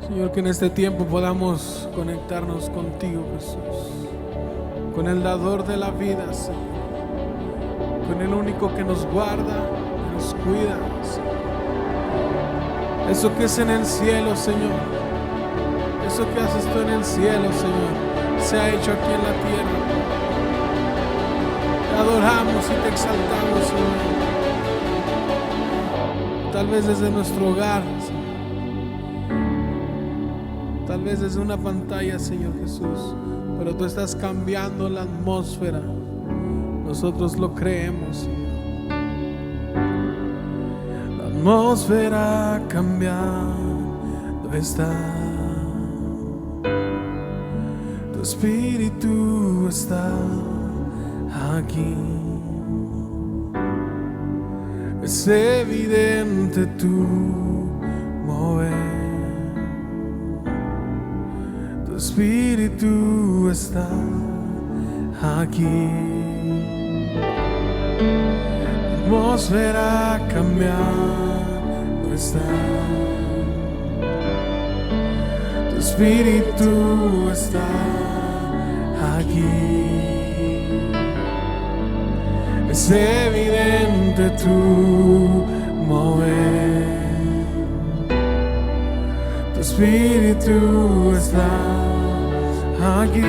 Señor, que en este tiempo podamos conectarnos contigo, Jesús, con el dador de la vida, Señor, con el único que nos guarda, que nos cuida, Señor. Eso que es en el cielo, Señor, eso que haces tú en el cielo, Señor, se ha hecho aquí en la tierra. Te adoramos y te exaltamos, Señor. Tal vez desde nuestro hogar, Señor. Tal vez desde una pantalla, Señor Jesús, pero tú estás cambiando la atmósfera. Nosotros lo creemos, Señor. La atmósfera cambiando está. Tu espíritu está aquí. Es evidente tu mover. Tu espíritu está aquí. La atmósfera cambiando está. Tu espíritu está aquí. Es evidente tu mover. Tu espíritu está aquí.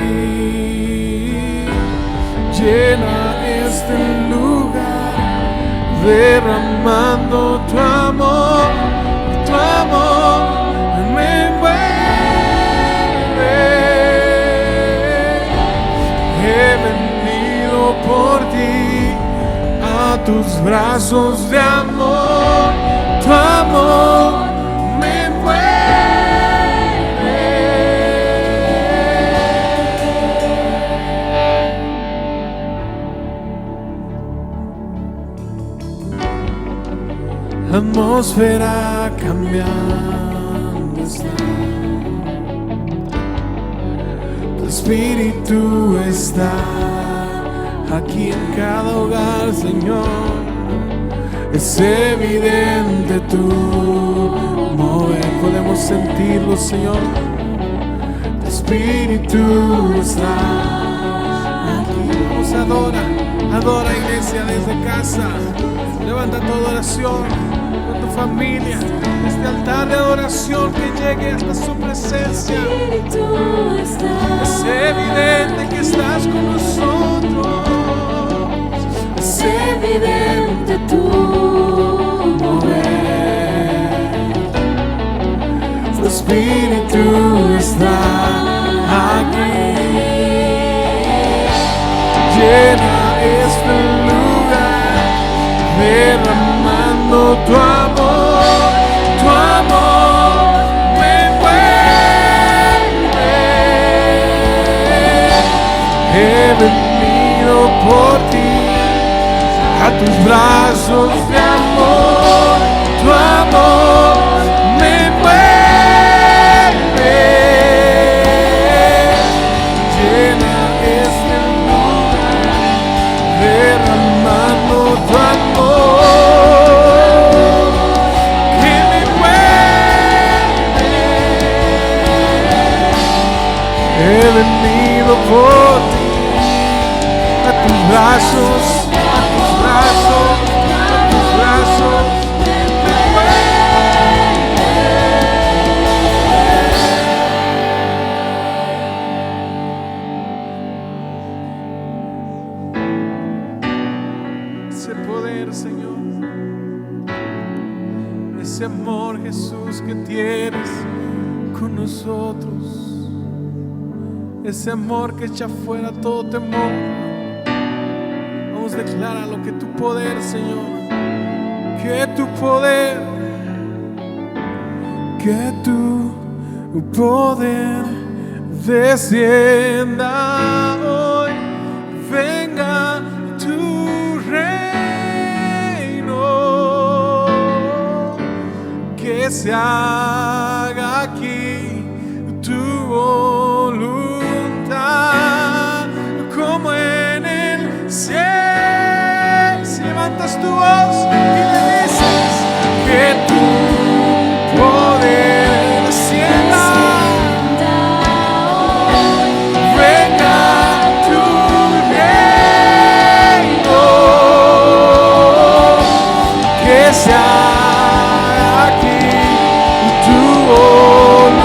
Llena este lugar, derramando tu amor me envuelve. He venido por ti a tus brazos de amor, tu amor me envuelve. La atmósfera cambiando está. Tu espíritu está aquí en cada hogar, Señor. Es evidente tu mover. Podemos sentirlo, Señor. Tu espíritu está aquí. Vamos, adora, iglesia, desde casa. Levanta tu adoración con tu familia. Este altar de adoración que llegue hasta su presencia. Es evidente que estás con nosotros. Es evidente tu mover. Tu espíritu está aquí. Llena este lugar, derramando tu amor me envuelve. He venido por ti a tus brazos de amor, tu amor me envuelve. Llena este lugar, derramando tu amor que me envuelve. He venido por ti a tus brazos. Ese poder, Señor, ese amor, Jesús, que tienes con nosotros, ese amor que echa fuera todo temor. Vamos, declara lo que tu poder, Señor, que tu poder descienda hoy, venga tu reino, que se haga aquí tu voluntad, como en el cielo. Si levantas tu voz y le dices que tu poder descienda se haga aquí tu voluntad,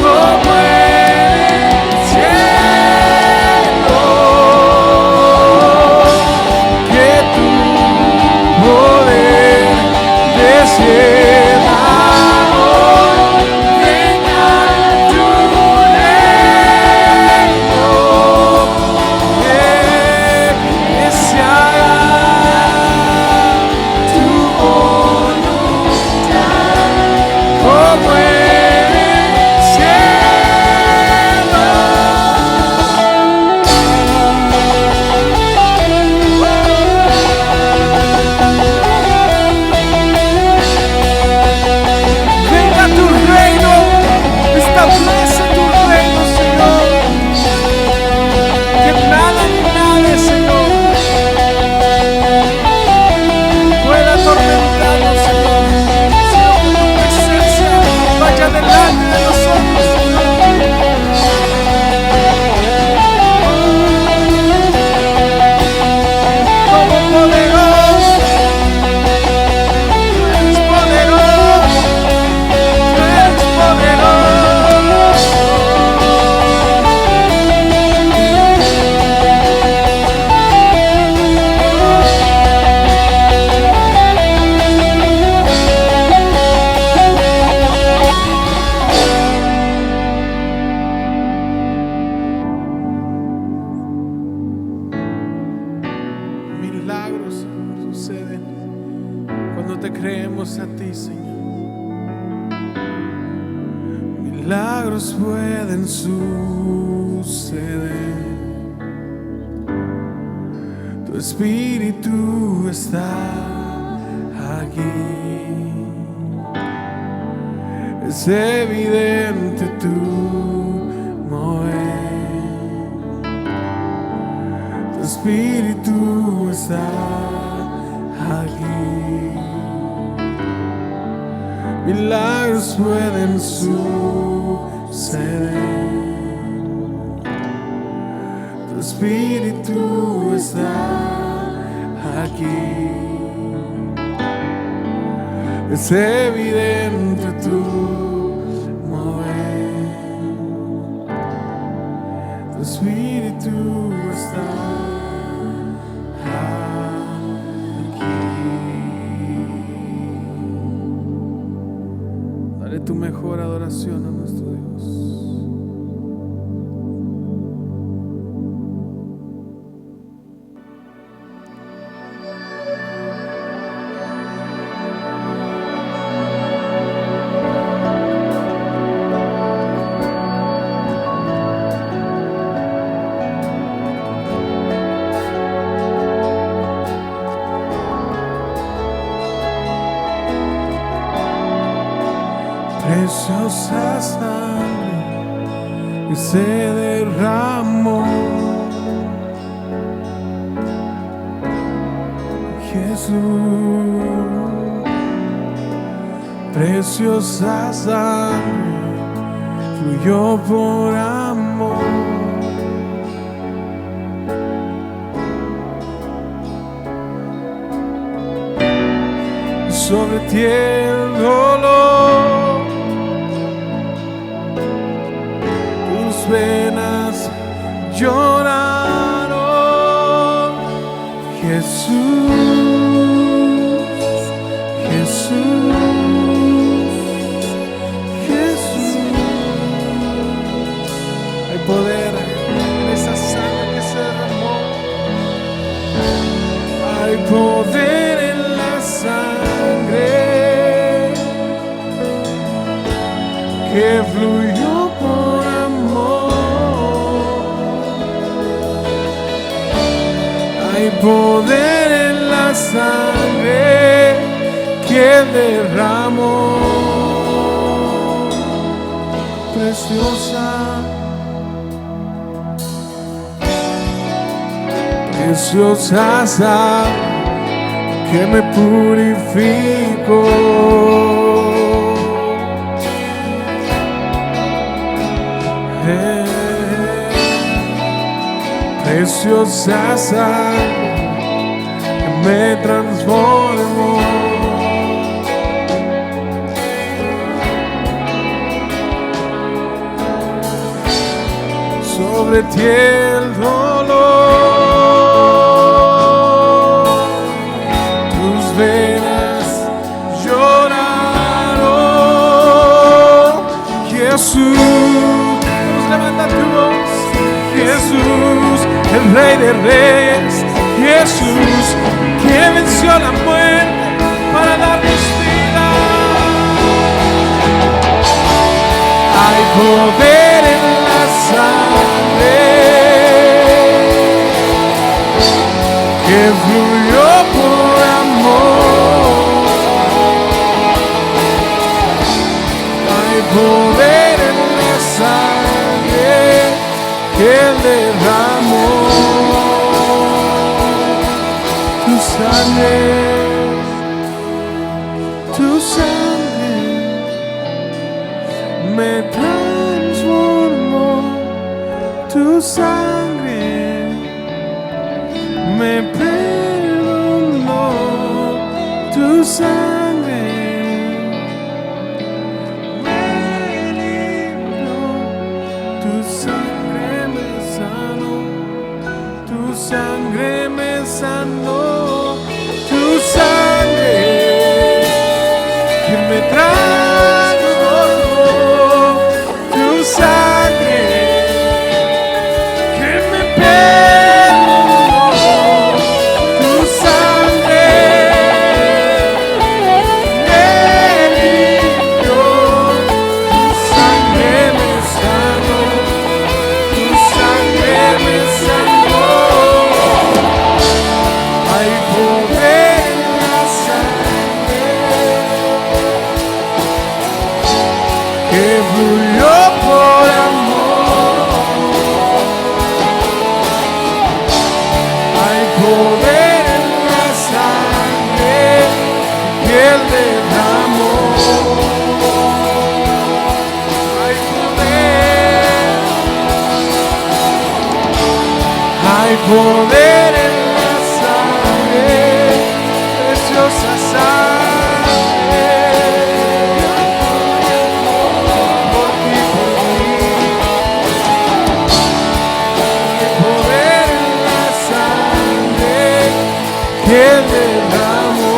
como en el cielo, que tu poder descienda hoy, venga tu reino, que se haga tu voluntad, como en el cielo. Venga tu reino, establece tu reino, Señor. Que nada ni nadie, Señor, pueda atormentarnos, Señor, sino que tu presencia vaya delante de nosotros, Señor. Como poderoso, tú eres poderoso, tú eres poderoso. Milagros, Señor, suceden cuando te creemos a ti, Señor. Milagros pueden suceder. Tu espíritu está aquí. Es evidente tu mover. Tu espíritu está aquí. Milagros pueden suceder. Tu espíritu está aquí. Es evidente tu mover. Tu espíritu está aquí. Dale tu mejor adoración a nuestro Dios. Preciosa sangre que se derramó, Jesús. Preciosa sangre fluyó por amor. Sobre ti el dolor, tus venas lloraron, Jesús, Jesús, Jesús. Hay poder en esa sangre que se derramó. Hay poder en la sangre que fluyó por amor. Hay poder en la sangre que derramó. Preciosa, preciosa sangre que me purificó. Preciosa sangre que me transformó. Sobre ti el dolor, tus venas lloraron. Jesús, vamos, levanta tu voz. Jesús, el Rey de Reyes. Jesús, que venció la muerte para darnos vida. Hay poder en la sangre que fluyó por amor. Hay poder en la sangre que Él derramó. Tu sangre me transformó. Tu sangre me perdonó. Tu sangre me limpió. Tu sangre me sanó. Tu sangre me sanó. Tu sangre que me transformó. Tu sangre que me perdonó. Tu sangre me limpió. Tu sangre me sanó. Tu sangre me sanó. Hay poder en la sangre que fluyó por amor. Hay poder en la sangre que Él derramó. Hay poder. Hay poder en la sangre, preciosa sangre. Por ti, por mí. Hay poder en la sangre que Él derramó.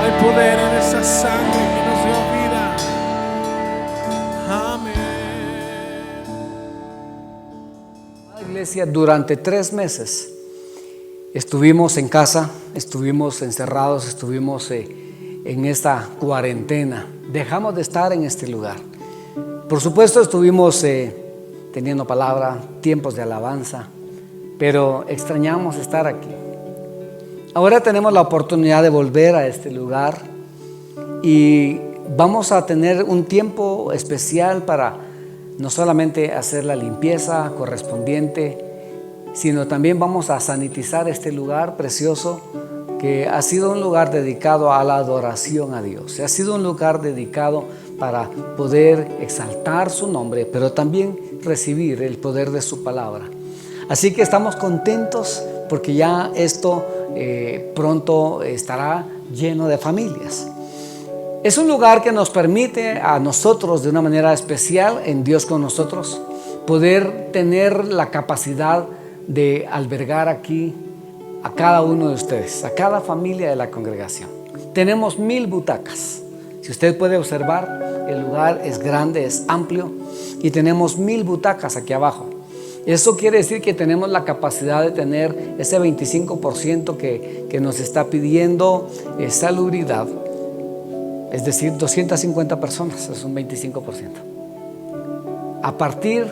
Hay poder en esa sangre que nos dio vida. Amén. Iglesia, durante 3 meses estuvimos en casa, estuvimos encerrados, estuvimos en esta cuarentena. Dejamos de estar en este lugar. Por supuesto estuvimos teniendo palabra, tiempos de alabanza, pero extrañamos estar aquí. Ahora tenemos la oportunidad de volver a este lugar y vamos a tener un tiempo especial para no solamente hacer la limpieza correspondiente, sino también vamos a sanitizar este lugar precioso que ha sido un lugar dedicado a la adoración a Dios. Ha sido un lugar dedicado para poder exaltar su nombre, pero también recibir el poder de su palabra. Así que estamos contentos porque ya esto pronto estará lleno de familias. Es un lugar que nos permite a nosotros, de una manera especial, en Dios con nosotros, poder tener la capacidad de albergar aquí a cada uno de ustedes, a cada familia de la congregación. Tenemos 1000 butacas. Si usted puede observar, el lugar es grande, es amplio y tenemos 1000 butacas aquí abajo. Eso quiere decir que tenemos la capacidad de tener ese 25% que nos está pidiendo salubridad. Es decir, 250 personas, es un 25%. A partir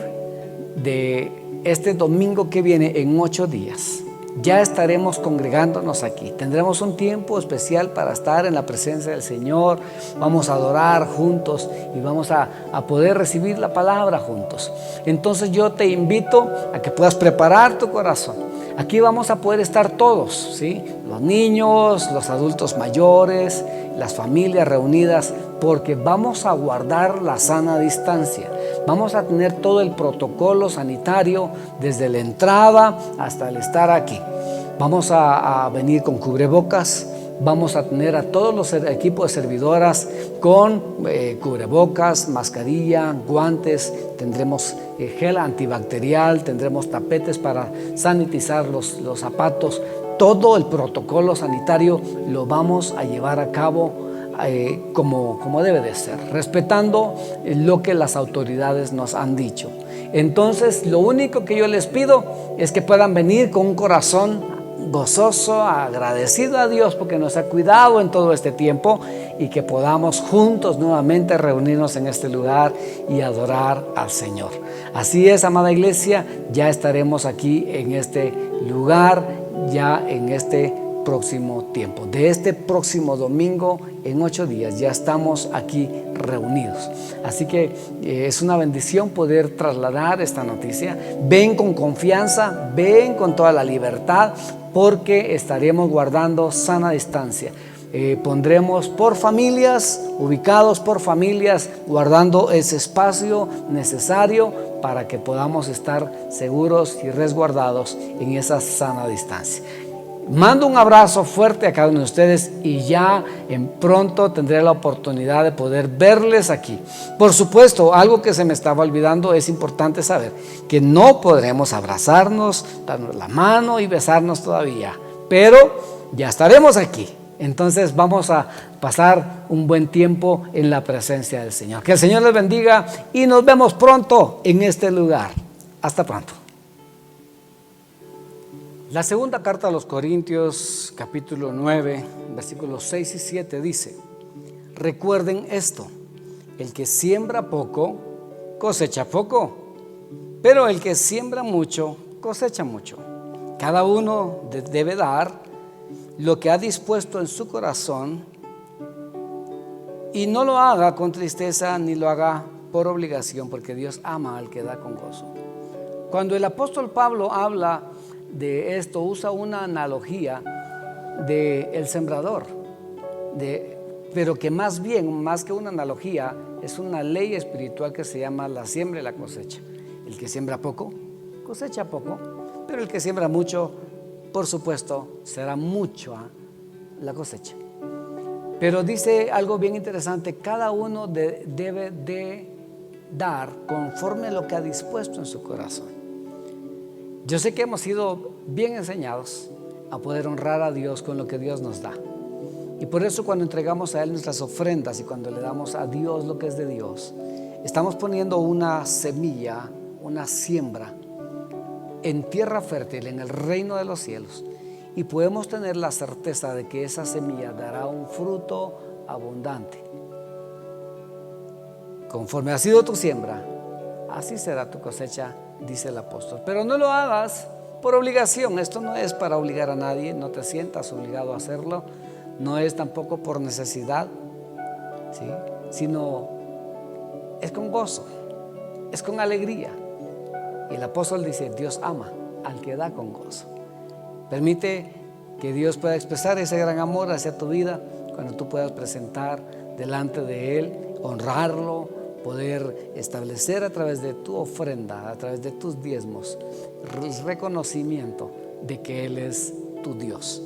de este domingo que viene, en 8 días, ya estaremos congregándonos aquí. Tendremos un tiempo especial para estar en la presencia del Señor. Vamos a adorar juntos y vamos a poder recibir la palabra juntos. Entonces yo te invito a que puedas preparar tu corazón. Aquí vamos a poder estar todos, ¿sí? Los niños, los adultos mayores las familias reunidas, porque vamos a guardar la sana distancia. Vamos a tener todo el protocolo sanitario desde la entrada hasta el estar aquí. Vamos a venir con cubrebocas. Vamos a tener a todos los equipos de servidoras con cubrebocas, mascarilla, guantes. Tendremos gel antibacterial, tendremos tapetes para sanitizar los zapatos. Todo el protocolo sanitario lo vamos a llevar a cabo como debe de ser, respetando lo que las autoridades nos han dicho. Entonces, lo único que yo les pido es que puedan venir con un corazón gozoso, agradecido a Dios porque nos ha cuidado en todo este tiempo, y que podamos juntos nuevamente reunirnos en este lugar y adorar al Señor. Así es, amada iglesia, ya estaremos aquí en este lugar, ya en este próximo tiempo. De este próximo domingo, en 8 días, ya estamos aquí reunidos. Así que es una bendición poder trasladar esta noticia. Ven con confianza, ven con toda la libertad, porque estaremos guardando sana distancia. Pondremos por familias, ubicados por familias, guardando ese espacio necesario para que podamos estar seguros y resguardados en esa sana distancia. Mando un abrazo fuerte a cada uno de ustedes, y ya en pronto tendré la oportunidad de poder verles aquí. Por supuesto, algo que se me estaba olvidando, es importante saber que no podremos abrazarnos, darnos la mano y besarnos todavía, pero ya estaremos aquí. Entonces vamos a pasar un buen tiempo en la presencia del Señor. Que el Señor les bendiga y nos vemos pronto en este lugar. Hasta pronto. La segunda carta a los Corintios, capítulo 9, versículos 6 y 7 dice: recuerden esto, el que siembra poco, cosecha poco, pero el que siembra mucho, cosecha mucho. Cada uno debe dar lo que ha dispuesto en su corazón, y no lo haga con tristeza ni lo haga por obligación, porque Dios ama al que da con gozo. Cuando el apóstol Pablo habla de esto, usa una analogía del sembrador, pero que más que una analogía, es una ley espiritual que se llama la siembra y la cosecha. El que siembra poco, cosecha poco, pero el que siembra mucho, por supuesto, será mucho la cosecha. Pero dice algo bien interesante: cada uno debe de dar conforme a lo que ha dispuesto en su corazón. Yo sé que hemos sido bien enseñados a poder honrar a Dios con lo que Dios nos da. Y por eso, cuando entregamos a Él nuestras ofrendas y cuando le damos a Dios lo que es de Dios, estamos poniendo una semilla, una siembra en tierra fértil, en el reino de los cielos. Y podemos tener la certeza de que esa semilla dará un fruto abundante. Conforme ha sido tu siembra, así será tu cosecha, dice el apóstol. Pero no lo hagas por obligación. Esto no es para obligar a nadie, no te sientas obligado a hacerlo. No es tampoco por necesidad, ¿sí? Sino es con gozo, es con alegría. Y el apóstol dice: Dios ama al que da con gozo. Permite que Dios pueda expresar ese gran amor hacia tu vida cuando tú puedas presentar delante de Él, honrarlo, poder establecer a través de tu ofrenda, a través de tus diezmos, el reconocimiento de que Él es tu Dios.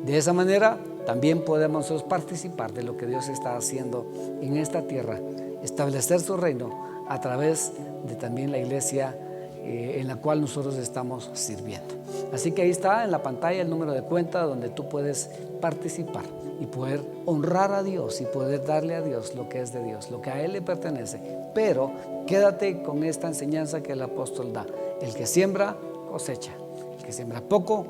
De esa manera también podemos nosotros participar de lo que Dios está haciendo en esta tierra, establecer su reino a través de también la iglesia en la cual nosotros estamos sirviendo. Así que ahí está en la pantalla el número de cuenta donde tú puedes participar y poder honrar a Dios y poder darle a Dios lo que es de Dios, lo que a Él le pertenece. Pero quédate con esta enseñanza que el apóstol da: el que siembra, cosecha. El que siembra poco,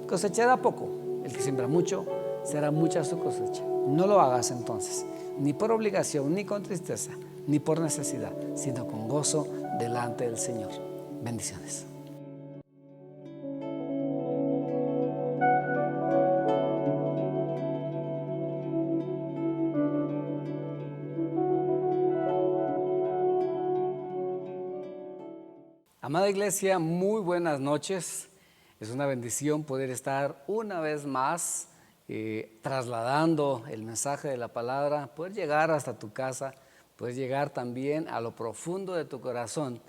cosechará poco. El que siembra mucho, será mucha su cosecha. No lo hagas entonces, ni por obligación, ni con tristeza, ni por necesidad, sino con gozo delante del Señor. Bendiciones. Amada iglesia, muy buenas noches. Es una bendición poder estar una vez más trasladando el mensaje de la palabra, poder llegar hasta tu casa, poder llegar también a lo profundo de tu corazón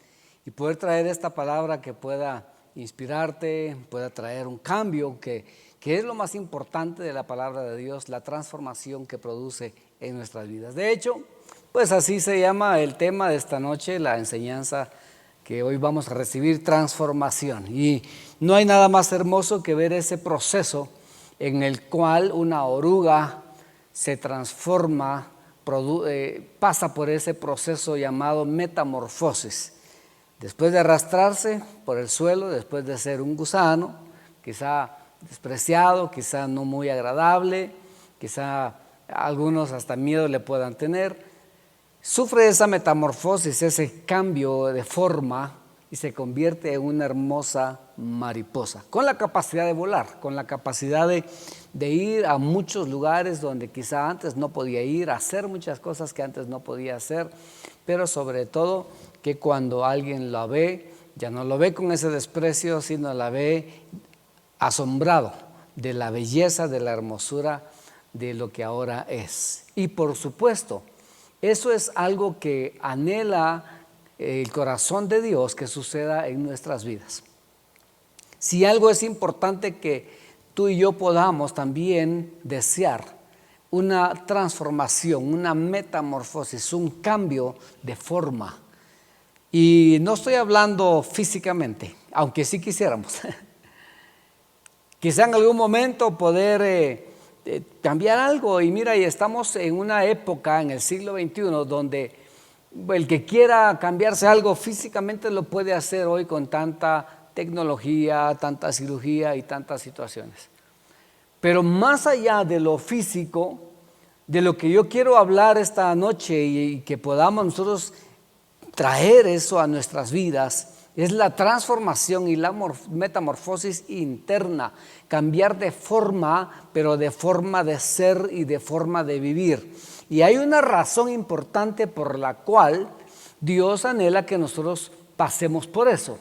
y poder traer esta palabra que pueda inspirarte, pueda traer un cambio, que es lo más importante de la palabra de Dios, la transformación que produce en nuestras vidas. De hecho, pues así se llama el tema de esta noche, la enseñanza que hoy vamos a recibir, transformación. Y no hay nada más hermoso que ver ese proceso en el cual una oruga se transforma, pasa por ese proceso llamado metamorfosis. Después de arrastrarse por el suelo, después de ser un gusano, quizá despreciado, quizá no muy agradable, quizá algunos hasta miedo le puedan tener, sufre esa metamorfosis, ese cambio de forma y se convierte en una hermosa mariposa, con la capacidad de volar, con la capacidad de ir a muchos lugares donde quizá antes no podía ir, a hacer muchas cosas que antes no podía hacer, pero sobre todo que cuando alguien la ve, ya no lo ve con ese desprecio, sino la ve asombrado de la belleza, de la hermosura de lo que ahora es. Y por supuesto, eso es algo que anhela el corazón de Dios que suceda en nuestras vidas. Si algo es importante que tú y yo podamos también desear, una transformación, una metamorfosis, un cambio de forma. Y no estoy hablando físicamente, aunque sí quisiéramos. Quizá en algún momento poder cambiar algo. Y mira, y estamos en una época, en el siglo XXI, donde el que quiera cambiarse algo físicamente lo puede hacer hoy con tanta tecnología, tanta cirugía y tantas situaciones. Pero más allá de lo físico, de lo que yo quiero hablar esta noche y que podamos nosotros traer eso a nuestras vidas, es la transformación y la metamorfosis interna, cambiar de forma, pero de forma de ser y de forma de vivir. Y hay una razón importante por la cual Dios anhela que nosotros pasemos por eso.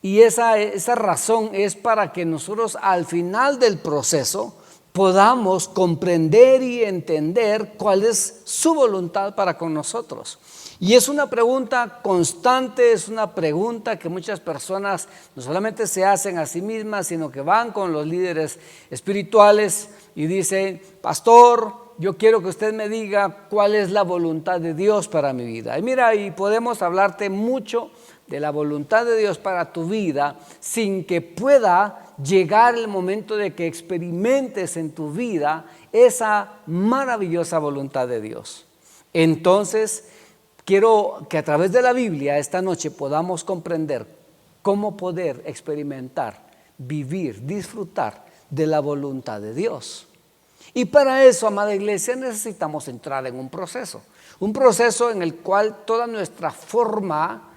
Y esa razón es para que nosotros al final del proceso podamos comprender y entender cuál es su voluntad para con nosotros. Y es una pregunta constante, es una pregunta que muchas personas no solamente se hacen a sí mismas, sino que van con los líderes espirituales y dicen: pastor, yo quiero que usted me diga cuál es la voluntad de Dios para mi vida. Y mira, y podemos hablarte mucho de la voluntad de Dios para tu vida sin que pueda llegar el momento de que experimentes en tu vida esa maravillosa voluntad de Dios. Entonces, quiero que a través de la Biblia esta noche podamos comprender cómo poder experimentar, vivir, disfrutar de la voluntad de Dios. Y para eso, amada iglesia, necesitamos entrar en un proceso en el cual toda nuestra forma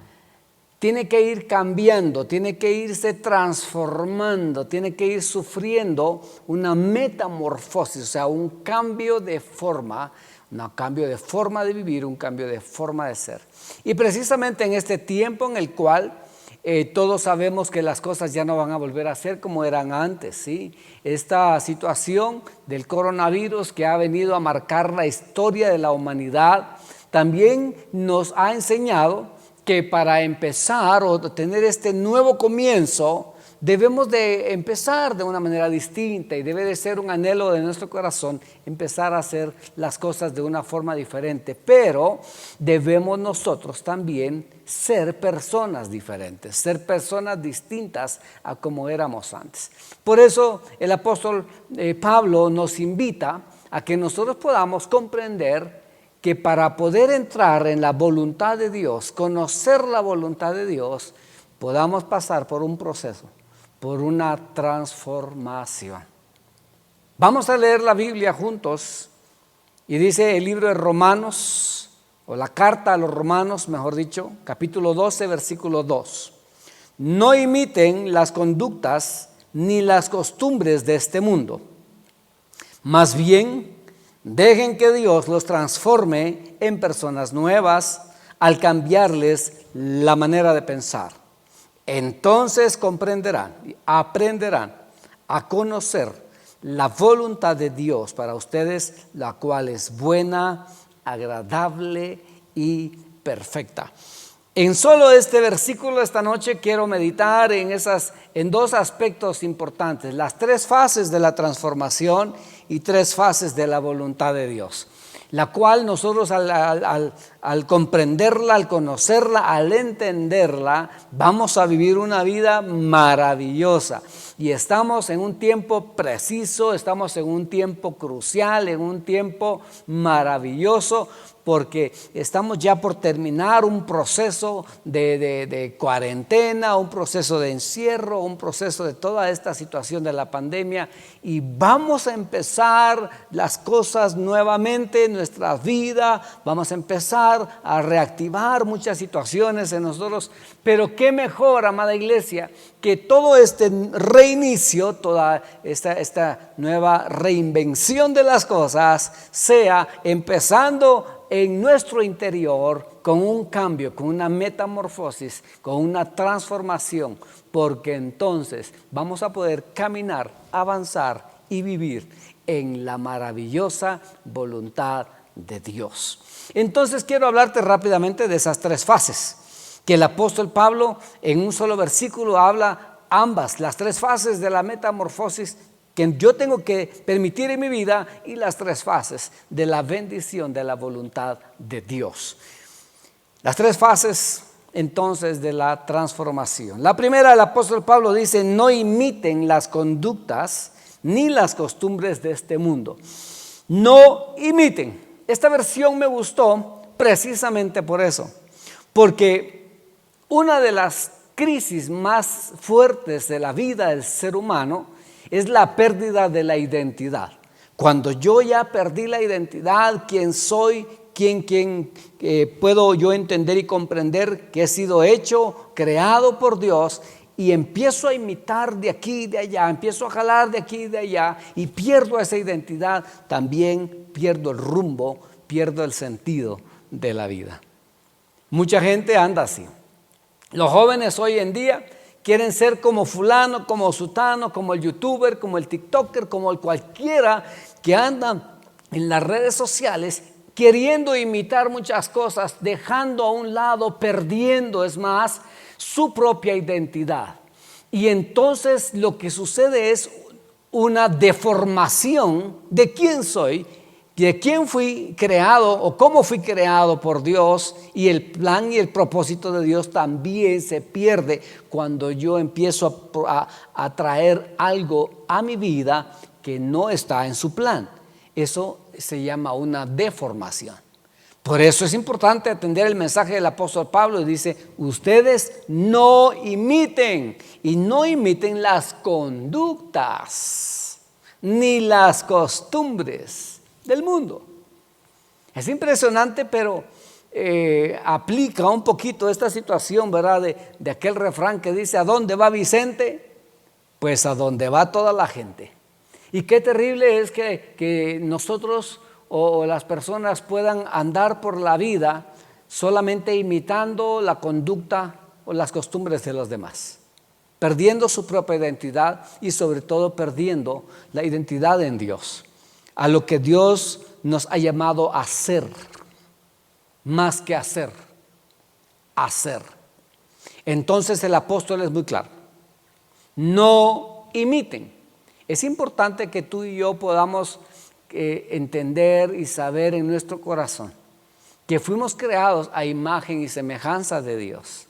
tiene que ir cambiando, tiene que irse transformando, tiene que ir sufriendo una metamorfosis, o sea, un cambio de forma, un cambio de forma de vivir, un cambio de forma de ser. Y precisamente en este tiempo en el cual todos sabemos que las cosas ya no van a volver a ser como eran antes, ¿sí? Esta situación del coronavirus que ha venido a marcar la historia de la humanidad también nos ha enseñado que para empezar o tener este nuevo comienzo debemos de empezar de una manera distinta y debe de ser un anhelo de nuestro corazón empezar a hacer las cosas de una forma diferente, pero debemos nosotros también ser personas diferentes, ser personas distintas a como éramos antes. Por eso el apóstol Pablo nos invita a que nosotros podamos comprender que para poder entrar en la voluntad de Dios, conocer la voluntad de Dios, podamos pasar por un proceso, por una transformación. Vamos a leer la Biblia juntos y dice el libro de Romanos, o la carta a los Romanos, mejor dicho, capítulo 12, versículo 2. No imiten las conductas ni las costumbres de este mundo, más bien dejen que Dios los transforme en personas nuevas al cambiarles la manera de pensar. Entonces comprenderán y aprenderán a conocer la voluntad de Dios para ustedes, la cual es buena, agradable y perfecta. En solo este versículo esta noche quiero meditar en dos aspectos importantes: las tres fases de la transformación y tres fases de la voluntad de Dios, la cual nosotros al comprenderla, al conocerla, al entenderla, vamos a vivir una vida maravillosa. Y estamos en un tiempo preciso, estamos en un tiempo crucial, en un tiempo maravilloso, porque estamos ya por terminar un proceso de cuarentena, un proceso de encierro, un proceso de toda esta situación de la pandemia, y vamos a empezar las cosas nuevamente en nuestra vida, vamos a empezar a reactivar muchas situaciones en nosotros. Pero qué mejor, amada iglesia, que todo este reinicio, toda esta nueva reinvención de las cosas sea empezando en nuestro interior con un cambio, con una metamorfosis, con una transformación, porque entonces vamos a poder caminar, avanzar y vivir en la maravillosa voluntad de Dios. Entonces quiero hablarte rápidamente de esas tres fases que el apóstol Pablo en un solo versículo habla, ambas, las tres fases de la metamorfosis que yo tengo que permitir en mi vida, y las tres fases de la bendición de la voluntad de Dios. Las tres fases entonces de la transformación. La primera, el apóstol Pablo dice: no imiten las conductas ni las costumbres de este mundo. No imiten. Esta versión me gustó precisamente por eso, porque una de las crisis más fuertes de la vida del ser humano es la pérdida de la identidad. Cuando yo ya perdí la identidad, quién soy, quién puedo yo entender y comprender que he sido hecho, creado por Dios, y empiezo a imitar de aquí y de allá, empiezo a jalar de aquí y de allá, y pierdo esa identidad, también pierdo el rumbo, pierdo el sentido de la vida. Mucha gente anda así. Los jóvenes hoy en día quieren ser como fulano, como sutano, como el youtuber, como el tiktoker, como el cualquiera que anda en las redes sociales, queriendo imitar muchas cosas, dejando a un lado, perdiendo, es más, su propia identidad. Y entonces lo que sucede es una deformación de quién soy, de quién fui creado o cómo fui creado por Dios, y el plan y el propósito de Dios también se pierde cuando yo empiezo a traer algo a mi vida que no está en su plan. Eso se llama una deformación. Por eso es importante atender el mensaje del apóstol Pablo, y dice: ustedes no imiten, y no imiten las conductas ni las costumbres del mundo. Es impresionante, pero aplica un poquito esta situación, ¿verdad? De aquel refrán que dice: ¿a dónde va Vicente? Pues a donde va toda la gente. Y qué terrible es que nosotros o las personas puedan andar por la vida solamente imitando la conducta o las costumbres de los demás, perdiendo su propia identidad y sobre todo perdiendo la identidad en Dios, a lo que Dios nos ha llamado a hacer, más que hacer. Entonces el apóstol es muy claro: no imiten. Es importante que tú y yo podamos entender y saber en nuestro corazón que fuimos creados a imagen y semejanza de Dios.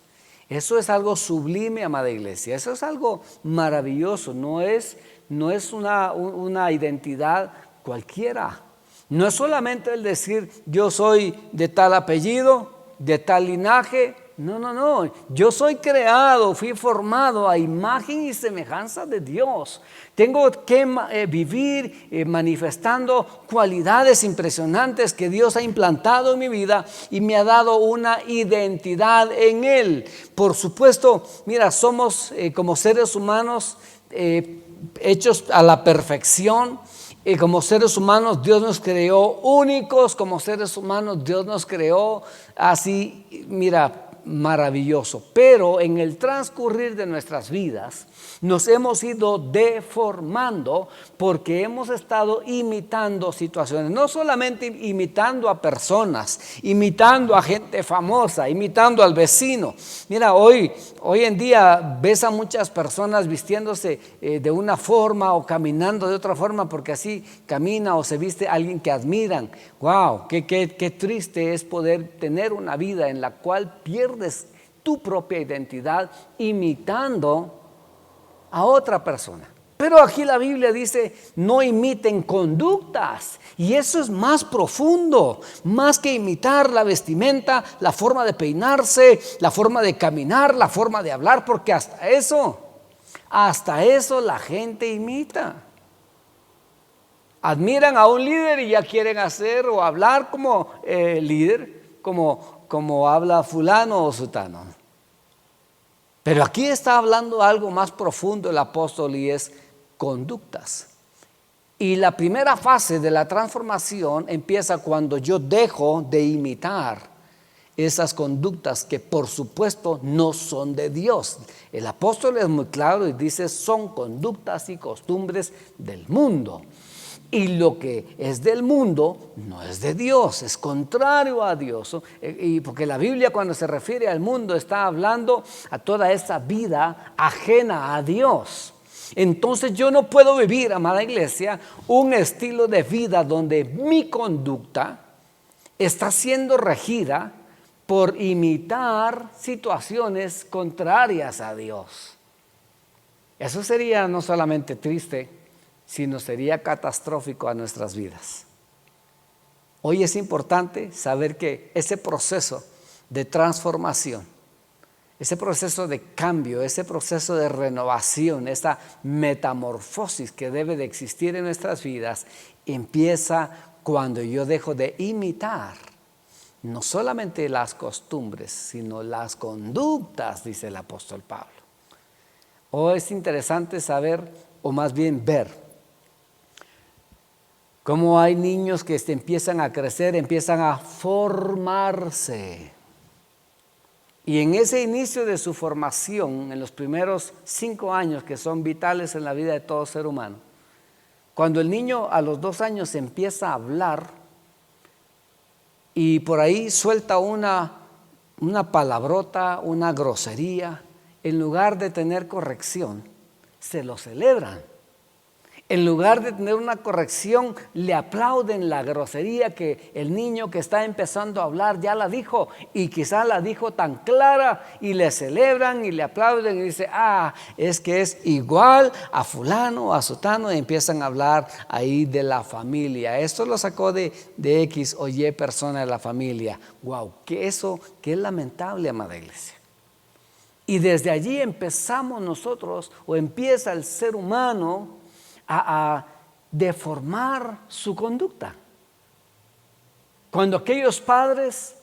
Eso es algo sublime, amada iglesia. Eso es algo maravilloso. No es una identidad cualquiera. No es solamente el decir: yo soy de tal apellido, de tal linaje. No. Yo soy creado, fui formado a imagen y semejanza de Dios. Tengo que vivir manifestando cualidades impresionantes que Dios ha implantado en mi vida y me ha dado una identidad en Él. Por supuesto, mira, somos como seres humanos hechos a la perfección. Como seres humanos Dios nos creó únicos, como seres humanos Dios nos creó así, mira, maravilloso, pero en el transcurrir de nuestras vidas nos hemos ido deformando porque hemos estado imitando situaciones, no solamente imitando a personas, imitando a gente famosa, imitando al vecino. Mira, hoy en día ves a muchas personas vistiéndose de una forma o caminando de otra forma porque así camina o se viste alguien que admiran. Wow, qué triste es poder tener una vida en la cual pierdes tu propia identidad imitando a otra persona. Pero aquí la Biblia dice, no imiten conductas. Y eso es más profundo, más que imitar la vestimenta, la forma de peinarse, la forma de caminar, la forma de hablar, porque hasta eso la gente imita. Admiran a un líder y ya quieren hacer o hablar como líder, como habla fulano o sutano. Pero aquí está hablando algo más profundo el apóstol y es conductas. Y la primera fase de la transformación empieza cuando yo dejo de imitar esas conductas que por supuesto no son de Dios. El apóstol es muy claro y dice son conductas y costumbres del mundo. Y lo que es del mundo no es de Dios, es contrario a Dios. Y porque la Biblia cuando se refiere al mundo está hablando a toda esa vida ajena a Dios. Entonces yo no puedo vivir, amada iglesia, un estilo de vida donde mi conducta está siendo regida por imitar situaciones contrarias a Dios. Eso sería no solamente triste, sino sería catastrófico a nuestras vidas. Hoy es importante saber que ese proceso de transformación, ese proceso de cambio, ese proceso de renovación, esa metamorfosis que debe de existir en nuestras vidas, empieza cuando yo dejo de imitar no solamente las costumbres, sino las conductas, dice el apóstol Pablo. Hoy es interesante saber, o más bien ver, cómo hay niños que empiezan a crecer, empiezan a formarse. Y en ese inicio de su formación, en los primeros 5 años que son vitales en la vida de todo ser humano, cuando el niño a los 2 años empieza a hablar y por ahí suelta una palabrota, una grosería, en lugar de tener corrección, se lo celebran. En lugar de tener una corrección, le aplauden la grosería que el niño que está empezando a hablar ya la dijo y quizás la dijo tan clara y le celebran y le aplauden y dice, es que es igual a fulano o a sutano y empiezan a hablar ahí de la familia. Esto lo sacó de X o Y persona de la familia. Wow, que es lamentable, amada iglesia. Y desde allí empezamos nosotros o empieza el ser humano a deformar su conducta. Cuando aquellos padres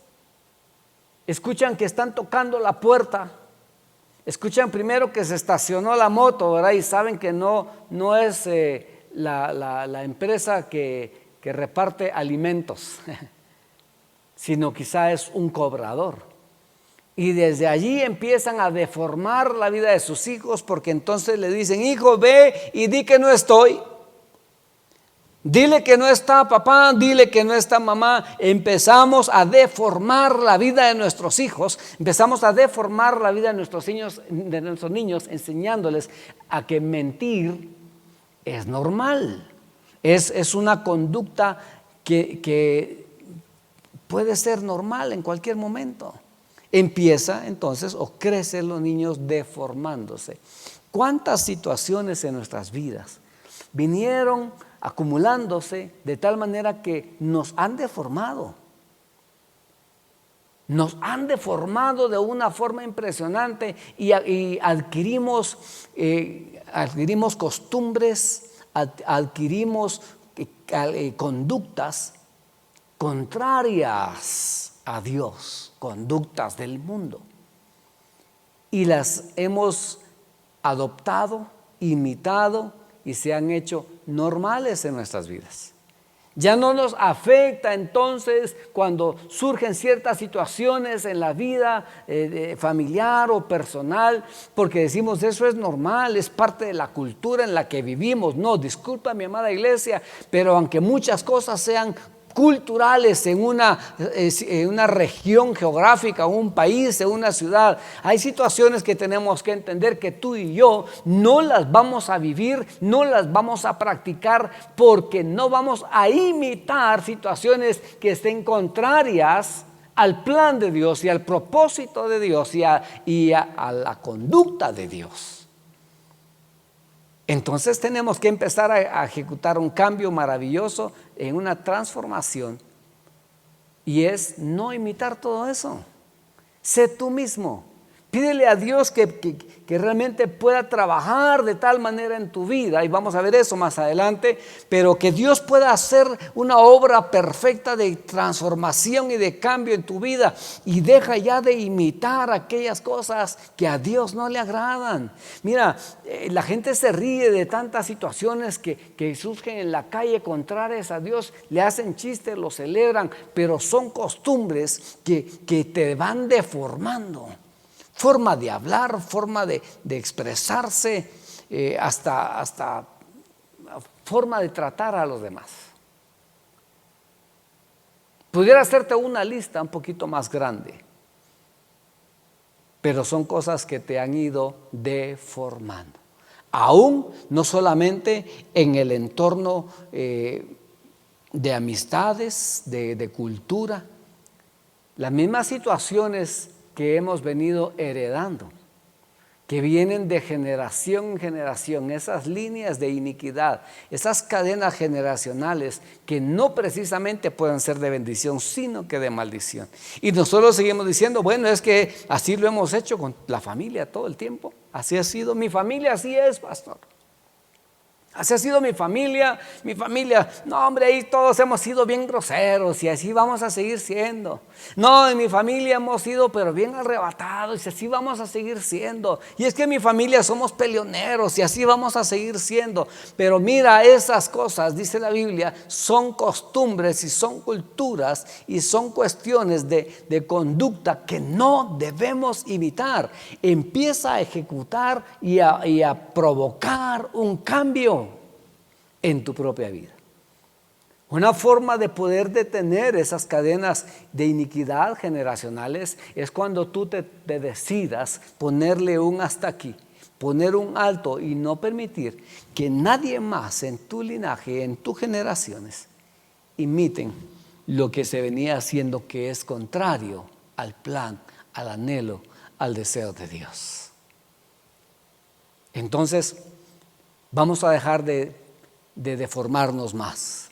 escuchan que están tocando la puerta, escuchan primero que se estacionó la moto, ¿verdad? Y saben que no es la empresa que reparte alimentos, sino quizá es un cobrador. Y desde allí empiezan a deformar la vida de sus hijos porque entonces le dicen, hijo, ve y di que no estoy. Dile que no está papá, dile que no está mamá. Empezamos a deformar la vida de nuestros hijos, empezamos a deformar la vida de nuestros niños, enseñándoles a que mentir es normal. Es una conducta que puede ser normal en cualquier momento. Empieza entonces o crecen los niños deformándose. ¿Cuántas situaciones en nuestras vidas vinieron acumulándose de tal manera que nos han deformado? Nos han deformado de una forma impresionante y adquirimos costumbres, adquirimos conductas contrarias a Dios, conductas del mundo, y las hemos adoptado, imitado y se han hecho normales en nuestras vidas. Ya no nos afecta entonces cuando surgen ciertas situaciones en la vida familiar o personal, porque decimos eso es normal, es parte de la cultura en la que vivimos. No, disculpa mi amada iglesia, pero aunque muchas cosas sean culturales en una región geográfica, un país, en una ciudad, hay situaciones que tenemos que entender que tú y yo no las vamos a vivir, no las vamos a practicar, porque no vamos a imitar situaciones que estén contrarias al plan de Dios y al propósito de Dios y a la conducta de Dios. Entonces tenemos que empezar a ejecutar un cambio maravilloso en una transformación, y es no imitar todo eso. Sé tú mismo. Pídele a Dios que realmente pueda trabajar de tal manera en tu vida, y vamos a ver eso más adelante, pero que Dios pueda hacer una obra perfecta de transformación y de cambio en tu vida, y deja ya de imitar aquellas cosas que a Dios no le agradan. Mira, la gente se ríe de tantas situaciones que surgen en la calle contrarias a Dios, le hacen chistes, lo celebran, pero son costumbres que te van deformando. Forma de hablar, forma de expresarse, hasta forma de tratar a los demás. Pudiera hacerte una lista un poquito más grande, pero son cosas que te han ido deformando. Aún no solamente en el entorno de amistades, de cultura, las mismas situaciones que hemos venido heredando, que vienen de generación en generación, esas líneas de iniquidad, esas cadenas generacionales que no precisamente pueden ser de bendición, sino que de maldición. Y nosotros seguimos diciendo, bueno, es que así lo hemos hecho con la familia todo el tiempo. Así ha sido mi familia, así es, pastor. Así ha sido mi familia, no hombre, ahí todos hemos sido bien groseros y así vamos a seguir siendo. No, en mi familia hemos sido pero bien arrebatados y así vamos a seguir siendo. Y es que en mi familia somos peleoneros y así vamos a seguir siendo. Pero mira, esas cosas, dice la Biblia, son costumbres y son culturas y son cuestiones de conducta que no debemos imitar. Empieza a ejecutar y a provocar un cambio en tu propia vida. Una forma de poder detener esas cadenas de iniquidad generacionales es cuando tú te decidas ponerle un hasta aquí, poner un alto y no permitir que nadie más en tu linaje, en tus generaciones, imiten lo que se venía haciendo, que es contrario al plan, al anhelo, al deseo de Dios. Entonces, vamos a dejar de deformarnos más.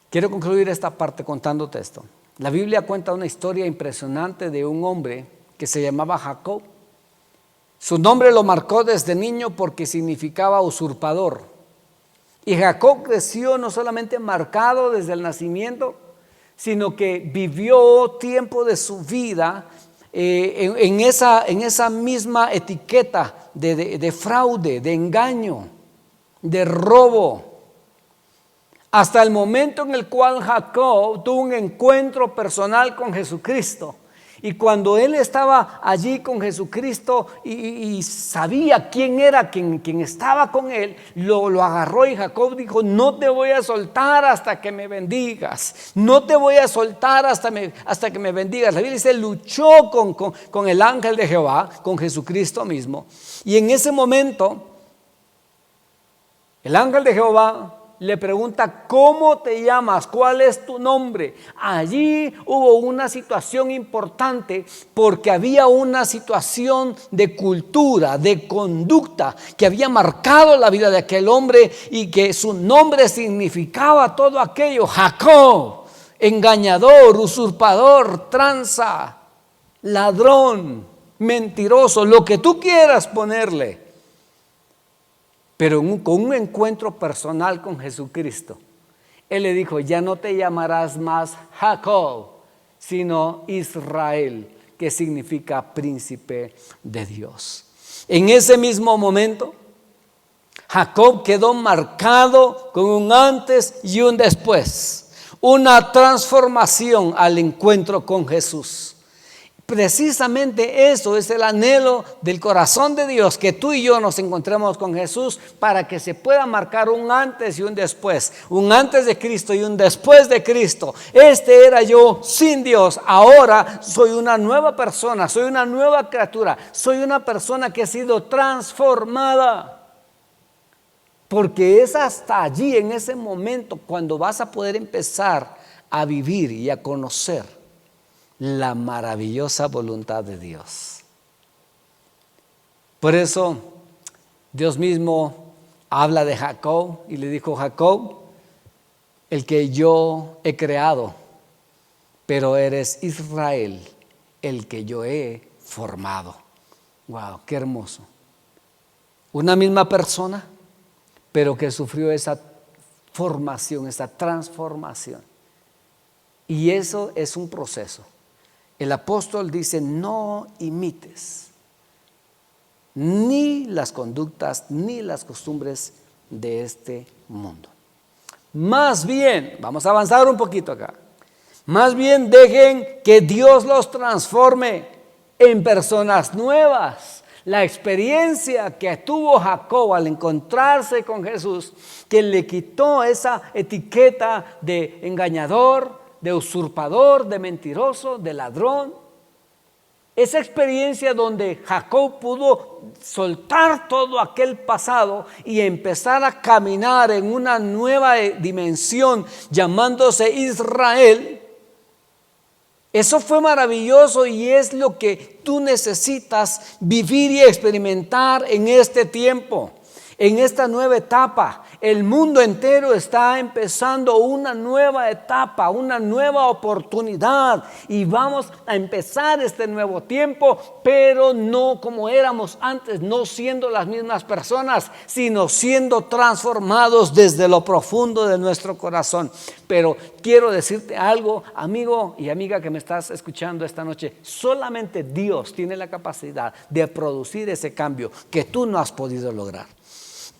Quiero concluir esta parte contándote esto. La Biblia cuenta una historia impresionante de un hombre que se llamaba Jacob. Su nombre lo marcó desde niño porque significaba usurpador. Y Jacob creció no solamente marcado desde el nacimiento, sino que vivió tiempo de su vida en esa misma etiqueta de fraude, de engaño, de robo, hasta el momento en el cual Jacob tuvo un encuentro personal con Jesucristo. Y cuando él estaba allí con Jesucristo y sabía quién era quien estaba con él, lo agarró, y Jacob dijo: no te voy a soltar hasta que me bendigas, no te voy a soltar hasta que me bendigas. La Biblia dice, luchó con el ángel de Jehová, con Jesucristo mismo, y en ese momento el ángel de Jehová le pregunta: ¿cómo te llamas? ¿Cuál es tu nombre? Allí hubo una situación importante, porque había una situación de cultura, de conducta, que había marcado la vida de aquel hombre, y que su nombre significaba todo aquello: Jacob, engañador, usurpador, tranza, ladrón, mentiroso, lo que tú quieras ponerle. Pero con un encuentro personal con Jesucristo, Él le dijo: ya no te llamarás más Jacob, sino Israel, que significa príncipe de Dios. En ese mismo momento, Jacob quedó marcado con un antes y un después, una transformación al encuentro con Jesús. Precisamente eso es el anhelo del corazón de Dios, que tú y yo nos encontremos con Jesús para que se pueda marcar un antes y un después, un antes de Cristo y un después de Cristo. Este era yo sin Dios, ahora soy una nueva persona, soy una nueva criatura, soy una persona que ha sido transformada. Porque es hasta allí, en ese momento, cuando vas a poder empezar a vivir y a conocer la maravillosa voluntad de Dios. Por eso Dios mismo habla de Jacob y le dijo: Jacob, el que yo he creado, pero eres Israel, el que yo he formado. Wow, qué hermoso. Una misma persona, pero que sufrió esa formación, esa transformación. Y eso es un proceso. El apóstol dice: no imites ni las conductas ni las costumbres de este mundo. Más bien, vamos a avanzar un poquito acá. Más bien dejen que Dios los transforme en personas nuevas. La experiencia que tuvo Jacob al encontrarse con Jesús, que le quitó esa etiqueta de engañador, de usurpador, de mentiroso, de ladrón. Esa experiencia donde Jacob pudo soltar todo aquel pasado y empezar a caminar en una nueva dimensión llamándose Israel. Eso fue maravilloso y es lo que tú necesitas vivir y experimentar en este tiempo, en esta nueva etapa. El mundo entero está empezando una nueva etapa, una nueva oportunidad, y vamos a empezar este nuevo tiempo, pero no como éramos antes, no siendo las mismas personas, sino siendo transformados desde lo profundo de nuestro corazón. Pero quiero decirte algo, amigo y amiga que me estás escuchando esta noche: solamente Dios tiene la capacidad de producir ese cambio que tú no has podido lograr.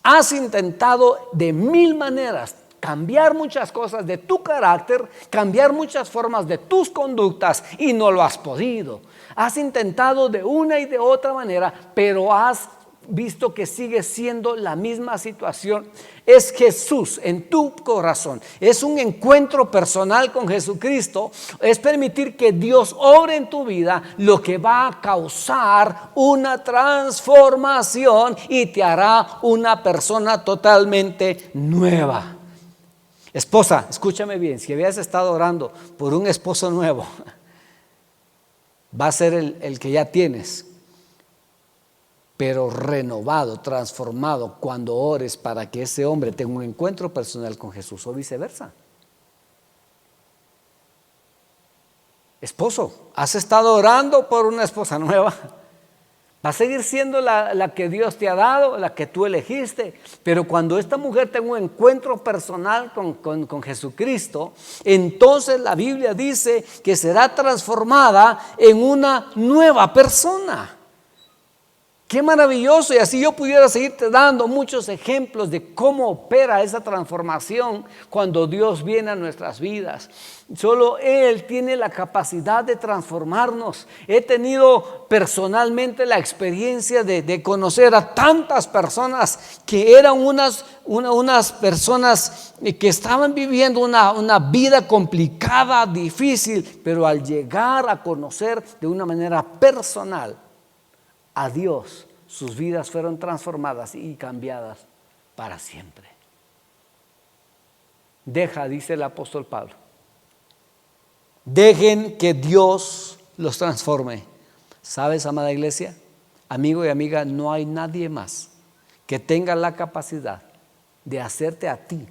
Has intentado de mil maneras cambiar muchas cosas de tu carácter, cambiar muchas formas de tus conductas, y no lo has podido. Has intentado de una y de otra manera, pero has visto que sigue siendo la misma situación. Es Jesús en tu corazón, es un encuentro personal con Jesucristo, es permitir que Dios obre en tu vida, lo que va a causar una transformación y te hará una persona totalmente nueva. Esposa, escúchame bien, si habías estado orando por un esposo nuevo, va a ser el que ya tienes, pero renovado, transformado cuando ores para que ese hombre tenga un encuentro personal con Jesús, o viceversa. Esposo, has estado orando por una esposa nueva, va a seguir siendo la que Dios te ha dado, la que tú elegiste, pero cuando esta mujer tenga un encuentro personal con Jesucristo, entonces la Biblia dice que será transformada en una nueva persona. Qué maravilloso, y así yo pudiera seguirte dando muchos ejemplos de cómo opera esa transformación cuando Dios viene a nuestras vidas. Solo Él tiene la capacidad de transformarnos. He tenido personalmente la experiencia de conocer a tantas personas que eran unas personas que estaban viviendo una vida complicada, difícil, pero al llegar a conocer de una manera personal a Dios, sus vidas fueron transformadas y cambiadas para siempre. Dice el apóstol Pablo, dejen que Dios los transforme. ¿Sabes, amada iglesia? Amigo y amiga, no hay nadie más que tenga la capacidad de hacerte a ti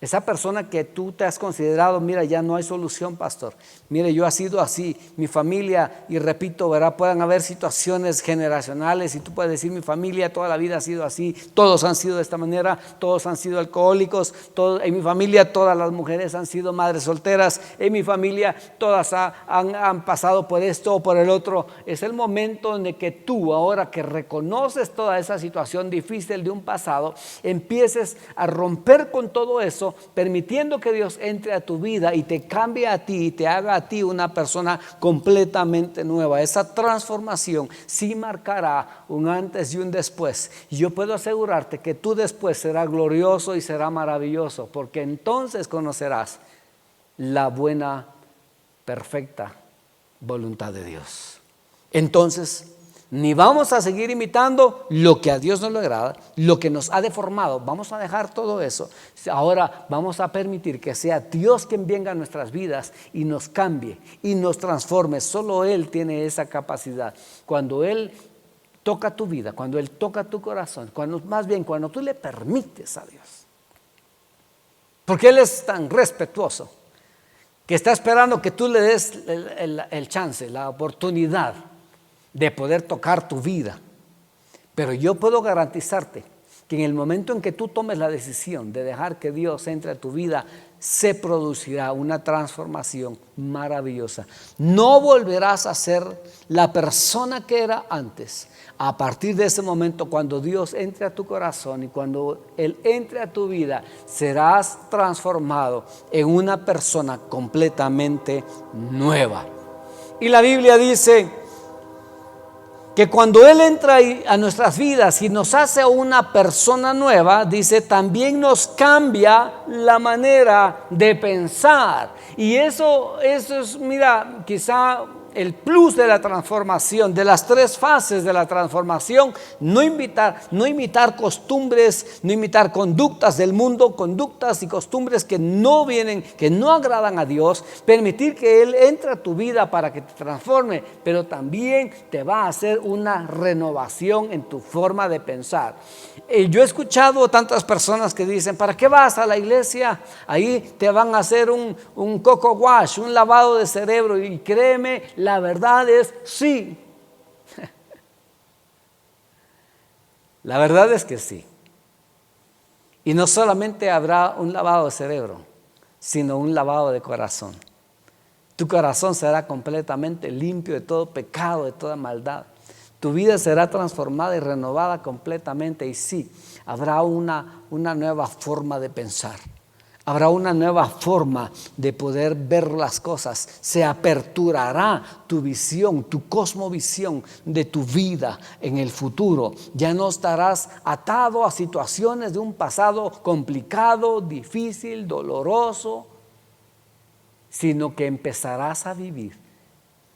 Esa persona que tú te has considerado, mira, ya no hay solución, pastor. Mire, yo he sido así, mi familia, y repito, ¿verdad? Pueden haber situaciones generacionales y tú puedes decir, mi familia toda la vida ha sido así, todos han sido de esta manera, todos han sido alcohólicos, en mi familia todas las mujeres han sido madres solteras, en mi familia todas han pasado por esto o por el otro. Es el momento en el que tú, ahora que reconoces toda esa situación difícil de un pasado, empieces a romper con todo eso, permitiendo que Dios entre a tu vida y te cambie a ti y te haga a ti una persona completamente nueva. Esa transformación sí marcará un antes y un después. Y yo puedo asegurarte que tu después será glorioso y será maravilloso, porque entonces conocerás la buena, perfecta voluntad de Dios. Entonces, ni vamos a seguir imitando lo que a Dios no le agrada, lo que nos ha deformado. Vamos a dejar todo eso. Ahora vamos a permitir que sea Dios quien venga a nuestras vidas y nos cambie y nos transforme. Solo Él tiene esa capacidad. Cuando Él toca tu vida, cuando Él toca tu corazón, cuando tú le permites a Dios. Porque Él es tan respetuoso que está esperando que tú le des el chance, la oportunidad de poder tocar tu vida. Pero yo puedo garantizarte que en el momento en que tú tomes la decisión de dejar que Dios entre a tu vida, se producirá una transformación maravillosa. No volverás a ser la persona que era antes. A partir de ese momento, cuando Dios entre a tu corazón y cuando Él entre a tu vida, serás transformado en una persona completamente nueva. Y la Biblia dice que cuando Él entra a nuestras vidas y nos hace una persona nueva, dice, también nos cambia la manera de pensar. Y eso es, mira, quizá el plus de la transformación, de las tres fases de la transformación. No imitar costumbres, no imitar conductas del mundo, conductas y costumbres que no vienen, que no agradan a Dios. Permitir que Él entre a tu vida para que te transforme, pero también te va a hacer una renovación en tu forma de pensar. Yo he escuchado tantas personas que dicen, ¿para qué vas a la iglesia? Ahí te van a hacer un coco wash, un lavado de cerebro. Y créeme, la verdad es sí. La verdad es que sí. Y no solamente habrá un lavado de cerebro, sino un lavado de corazón. Tu corazón será completamente limpio de todo pecado, de toda maldad. Tu vida será transformada y renovada completamente. Y sí, habrá una nueva forma de pensar. Habrá una nueva forma de poder ver las cosas. Se aperturará tu visión, tu cosmovisión de tu vida en el futuro. Ya no estarás atado a situaciones de un pasado complicado, difícil, doloroso, sino que empezarás a vivir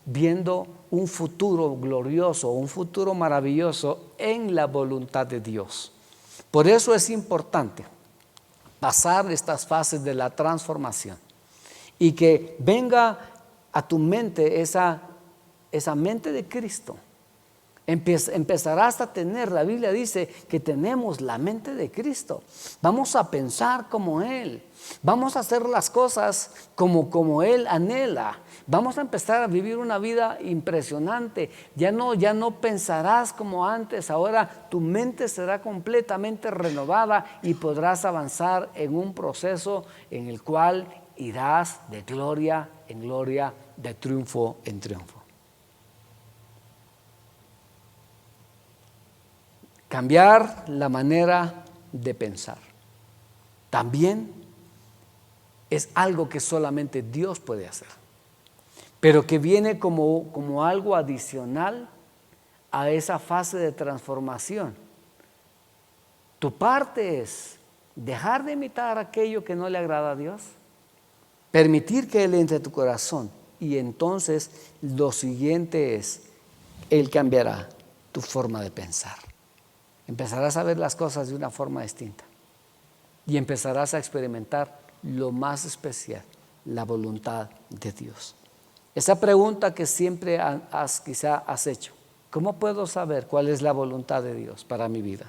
viendo un futuro glorioso, un futuro maravilloso en la voluntad de Dios. Por eso es importante pasar estas fases de la transformación y que venga a tu mente esa mente de Cristo. Empezarás a tener, la Biblia dice que tenemos la mente de Cristo. Vamos a pensar como Él, vamos a hacer las cosas como Él anhela. Vamos a empezar a vivir una vida impresionante. Ya no pensarás como antes. Ahora tu mente será completamente renovada y podrás avanzar en un proceso en el cual irás de gloria en gloria, de triunfo en triunfo. Cambiar la manera de pensar también es algo que solamente Dios puede hacer, pero que viene como algo adicional a esa fase de transformación. Tu parte es dejar de imitar aquello que no le agrada a Dios, permitir que Él entre a tu corazón, y entonces lo siguiente es, Él cambiará tu forma de pensar. Empezarás a ver las cosas de una forma distinta y empezarás a experimentar lo más especial, la voluntad de Dios. Esa pregunta que siempre quizá has hecho, ¿cómo puedo saber cuál es la voluntad de Dios para mi vida?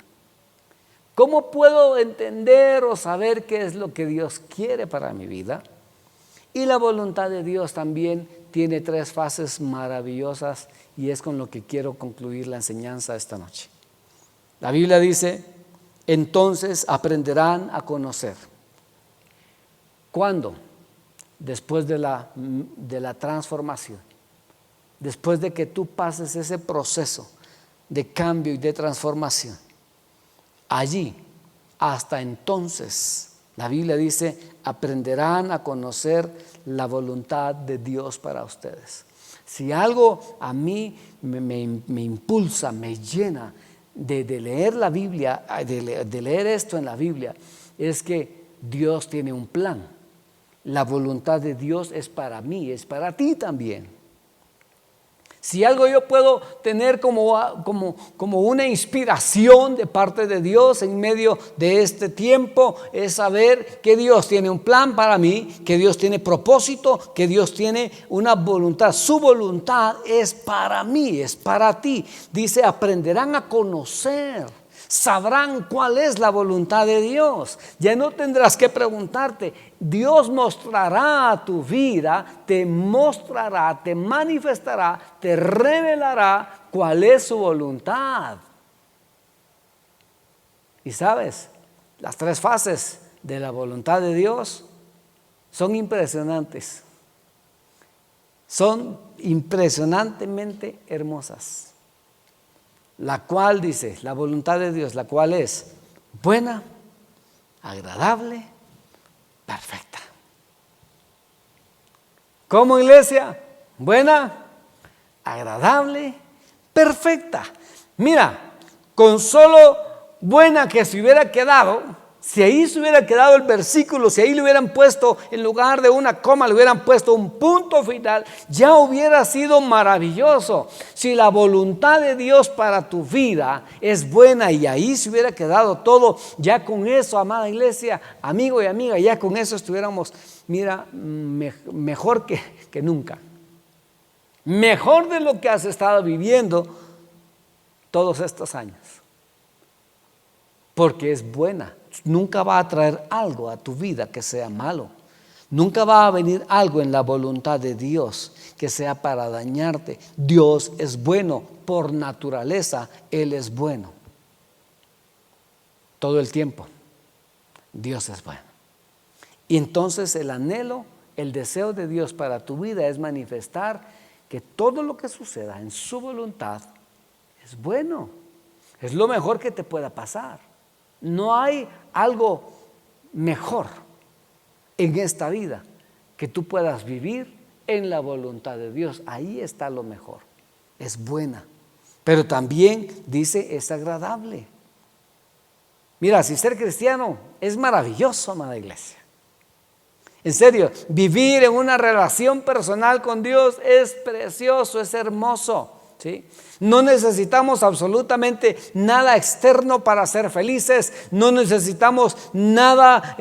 ¿Cómo puedo entender o saber qué es lo que Dios quiere para mi vida? Y la voluntad de Dios también tiene 3 fases maravillosas y es con lo que quiero concluir la enseñanza esta noche. La Biblia dice, entonces aprenderán a conocer. ¿Cuándo? Después de la transformación. Después de que tú pases ese proceso de cambio y de transformación. Allí, hasta entonces, la Biblia dice, aprenderán a conocer la voluntad de Dios para ustedes. Si algo a mí me impulsa, me llena de leer la Biblia, de leer esto en la Biblia, es que Dios tiene un plan. La voluntad de Dios es para mí, es para ti también. Si algo yo puedo tener como una inspiración de parte de Dios en medio de este tiempo, es saber que Dios tiene un plan para mí, que Dios tiene propósito, que Dios tiene una voluntad. Su voluntad es para mí, es para ti. Dice, aprenderán a conocer. Sabrán cuál es la voluntad de Dios. Ya no tendrás que preguntarte. Dios mostrará a tu vida, te mostrará, te manifestará, te revelará cuál es su voluntad. Y sabes, las 3 fases de la voluntad de Dios son impresionantes. Son impresionantemente hermosas. La cual dice, la voluntad de Dios, la cual es buena, agradable, perfecta. ¿Cómo, iglesia? Buena, agradable, perfecta. Mira, con solo buena que se hubiera quedado, si ahí se hubiera quedado el versículo, si ahí le hubieran puesto, en lugar de una coma, le hubieran puesto un punto final, ya hubiera sido maravilloso. Si la voluntad de Dios para tu vida es buena y ahí se hubiera quedado todo, ya con eso, amada iglesia, amigo y amiga, ya con eso estuviéramos, mira, mejor que nunca. Mejor de lo que has estado viviendo todos estos años. Porque es buena. Nunca va a traer algo a tu vida que sea malo. Nunca va a venir algo en la voluntad de Dios que sea para dañarte. Dios es bueno por naturaleza. Él es bueno. Todo el tiempo. Dios es bueno. Y entonces el anhelo, el deseo de Dios para tu vida es manifestar que todo lo que suceda en su voluntad es bueno. Es lo mejor que te pueda pasar. No hay algo mejor en esta vida que tú puedas vivir en la voluntad de Dios. Ahí está lo mejor. Es buena. Pero también dice es agradable. Mira, si ser cristiano es maravilloso, amada iglesia. En serio, vivir en una relación personal con Dios es precioso, es hermoso. ¿Sí? No necesitamos absolutamente nada externo para ser felices, no necesitamos nada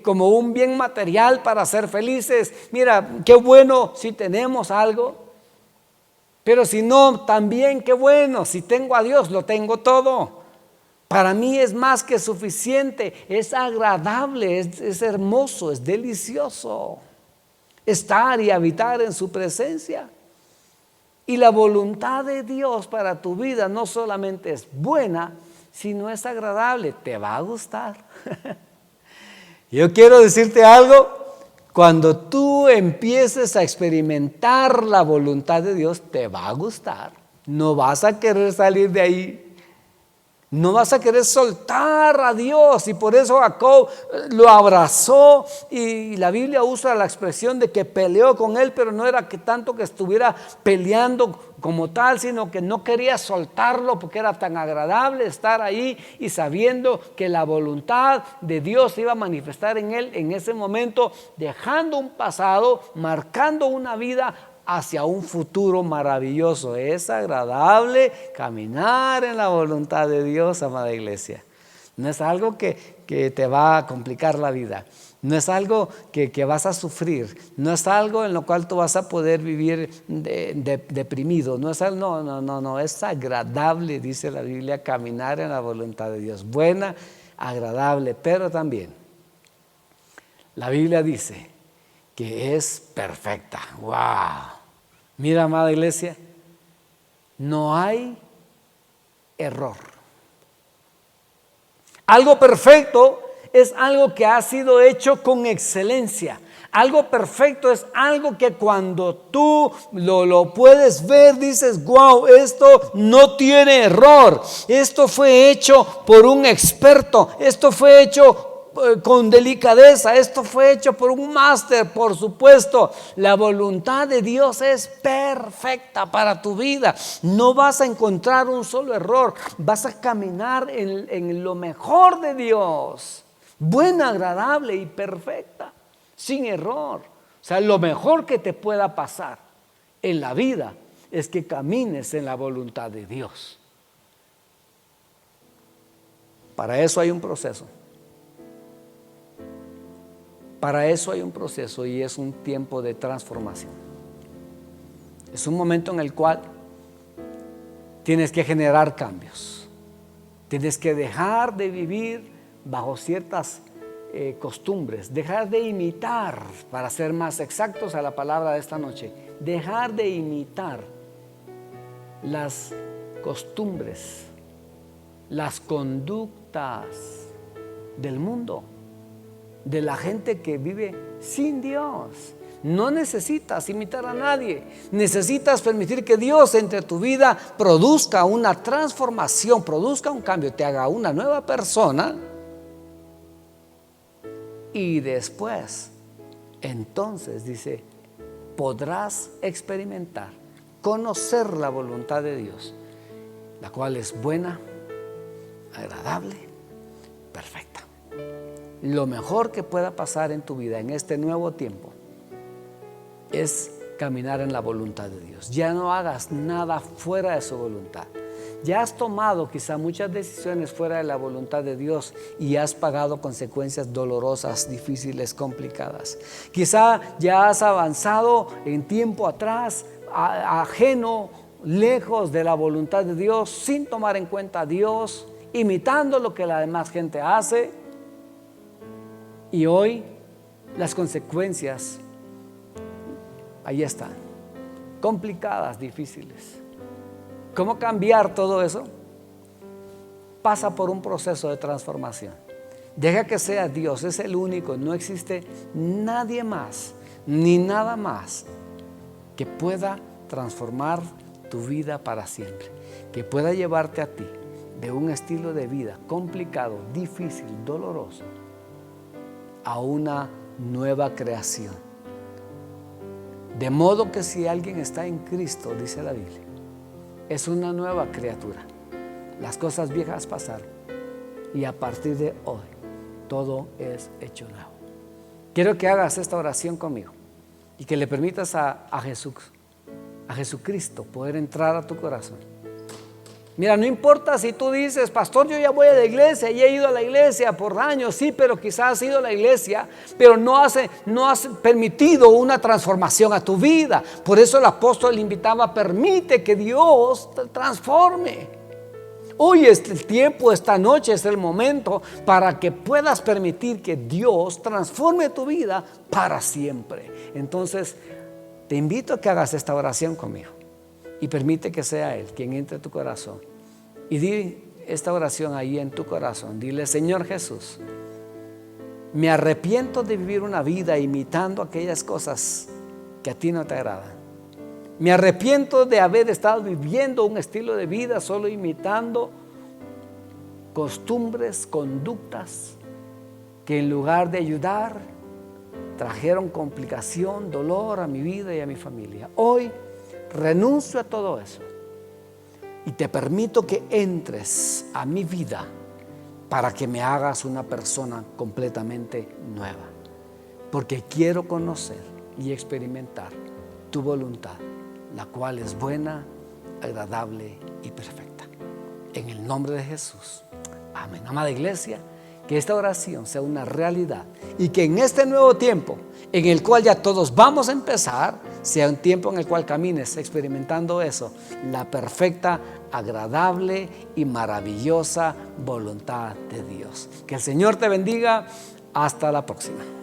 como un bien material para ser felices. Mira, qué bueno si tenemos algo, pero si no, también qué bueno, si tengo a Dios, lo tengo todo. Para mí es más que suficiente, es agradable, es hermoso, es delicioso estar y habitar en su presencia. Y la voluntad de Dios para tu vida no solamente es buena, sino es agradable. Te va a gustar. Yo quiero decirte algo. Cuando tú empieces a experimentar la voluntad de Dios, te va a gustar. No vas a querer salir de ahí. No vas a querer soltar a Dios, y por eso Jacob lo abrazó, y la Biblia usa la expresión de que peleó con él, pero no era que tanto que estuviera peleando como tal, sino que no quería soltarlo porque era tan agradable estar ahí y sabiendo que la voluntad de Dios se iba a manifestar en él en ese momento, dejando un pasado, marcando una vida hacia un futuro maravilloso. Es agradable caminar en la voluntad de Dios, amada iglesia. No es algo que te va a complicar la vida. No es algo que vas a sufrir, no es algo en lo cual tú vas a poder vivir deprimido, no es algo, no, es agradable, dice la Biblia, caminar en la voluntad de Dios, buena, agradable, pero también la Biblia dice que es perfecta. ¡Wow! Mira, amada iglesia, no hay error. Algo perfecto es algo que ha sido hecho con excelencia. Algo perfecto es algo que cuando tú lo puedes ver, dices, wow, esto no tiene error. Esto fue hecho por un experto. Esto fue hecho con delicadeza. Esto fue hecho por un máster, por supuesto. La voluntad de Dios es perfecta para tu vida. No vas a encontrar un solo error. Vas a caminar en lo mejor de Dios. Buena, agradable y perfecta, sin error. O sea, lo mejor que te pueda pasar en la vida es que camines en la voluntad de Dios. Para eso hay un proceso. Para eso hay un proceso y es un tiempo de transformación. Es un momento en el cual tienes que generar cambios. Tienes que dejar de vivir bajo ciertas costumbres, dejar de imitar, para ser más exactos a la palabra de esta noche, dejar de imitar las costumbres, las conductas del mundo, de la gente que vive sin Dios. No necesitas imitar a nadie, necesitas permitir que Dios entre tu vida produzca una transformación, produzca un cambio, te haga una nueva persona. Y después, entonces dice, podrás experimentar, conocer la voluntad de Dios, la cual es buena, agradable, perfecta. Lo mejor que pueda pasar en tu vida en este nuevo tiempo es caminar en la voluntad de Dios. Ya no hagas nada fuera de su voluntad. Ya has tomado quizá muchas decisiones fuera de la voluntad de Dios y has pagado consecuencias dolorosas, difíciles, complicadas. Quizá ya has avanzado en tiempo atrás, ajeno, lejos de la voluntad de Dios, sin tomar en cuenta a Dios, imitando lo que la demás gente hace. Y hoy las consecuencias ahí están, complicadas, difíciles. ¿Cómo cambiar todo eso? Pasa por un proceso de transformación. Deja que sea Dios, es el único, no existe nadie más, ni nada más que pueda transformar tu vida para siempre, que pueda llevarte a ti de un estilo de vida complicado, difícil, doloroso, a una nueva creación. De modo que si alguien está en Cristo, dice la Biblia, es una nueva criatura. Las cosas viejas pasaron y a partir de hoy todo es hecho nuevo. Quiero que hagas esta oración conmigo y que le permitas a Jesucristo poder entrar a tu corazón. Mira, no importa si tú dices, pastor, yo ya voy a la iglesia y he ido a la iglesia por años, sí, pero quizás has ido a la iglesia, pero no has permitido una transformación a tu vida. Por eso el apóstol le invitaba, permite que Dios te transforme. Hoy es el tiempo, esta noche es el momento para que puedas permitir que Dios transforme tu vida para siempre. Entonces, te invito a que hagas esta oración conmigo. Y permite que sea Él quien entre a tu corazón. Y di esta oración ahí en tu corazón. Dile, Señor Jesús, me arrepiento de vivir una vida imitando aquellas cosas que a ti no te agradan. Me arrepiento de haber estado viviendo un estilo de vida solo imitando costumbres, conductas que en lugar de ayudar trajeron complicación, dolor a mi vida y a mi familia. Hoy renuncio a todo eso y te permito que entres a mi vida para que me hagas una persona completamente nueva, porque quiero conocer y experimentar tu voluntad, la cual es buena, agradable y perfecta. En el nombre de Jesús, amén. Amada iglesia, que esta oración sea una realidad y que en este nuevo tiempo en el cual ya todos vamos a empezar, sea un tiempo en el cual camines experimentando eso, la perfecta, agradable y maravillosa voluntad de Dios. Que el Señor te bendiga. Hasta la próxima.